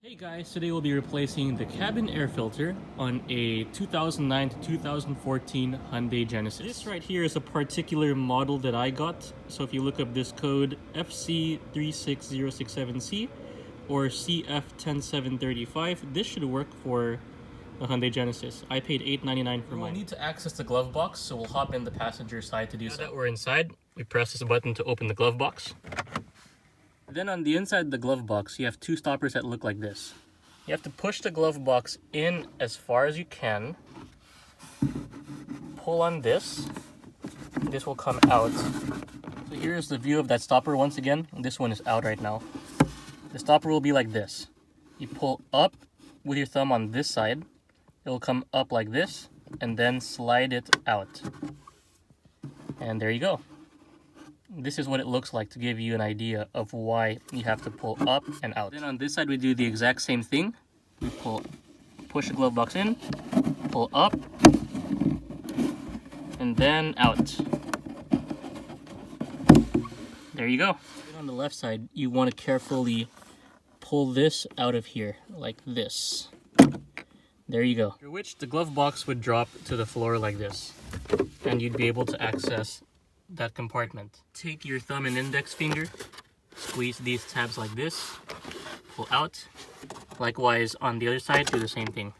Hey guys, today we'll be replacing the cabin air filter on a 2009 to 2014 Hyundai Genesis. This right here is a particular model that I got. So if you look up this code FC36067C or CF10735, this should work for the Hyundai Genesis. I paid $8.99 for mine. We'll need to access the glove box, so we'll hop in the passenger side to do so. Now that we're inside, we press this button to open the glove box. Then on the inside of the glove box, you have two stoppers that look like this. You have to push the glove box in as far as you can. Pull on this. This will come out. So here's the view of that stopper once again. This one is out right now. The stopper will be like this. You pull up with your thumb on this side. It will come up like this and then slide it out. And there you go. This is what it looks like to give you an idea of why you have to pull up and out. Then on this side we do the exact same thing. We push the glove box in, pull up, and then out. There you go. Then on the left side you want to carefully pull this out of here like this. There you go. After which the glove box would drop to the floor like this, and you'd be able to access that compartment. Take your thumb and index finger, squeeze these tabs like this, pull out. Likewise on the other side, do the same thing.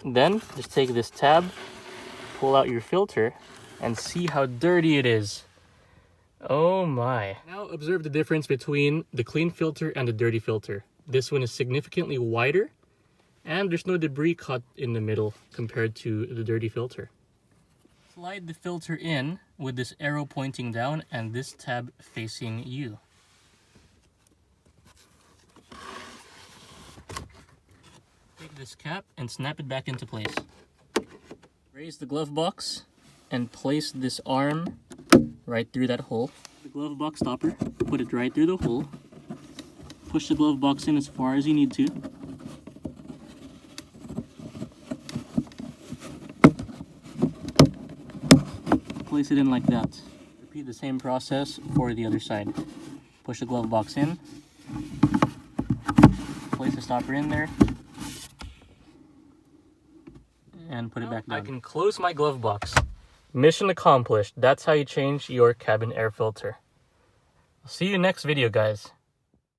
Then just take this tab, pull out your filter, and see how dirty it is. Oh my. Now observe the difference between the clean filter and the dirty filter. This one is significantly wider, and there's no debris caught in the middle compared to the dirty filter. Slide the filter in with this arrow pointing down and this tab facing you. Take this cap and snap it back into place. Raise the glove box and place this arm right through that hole. The glove box stopper, put it right through the hole. Push the glove box in as far as you need to. Place it in like that. Repeat the same process for the other side. Push the glove box in, place the stopper in there, and put it back down. I can close my glove box. Mission accomplished. That's how you change your cabin air filter. I'll see you next video, guys.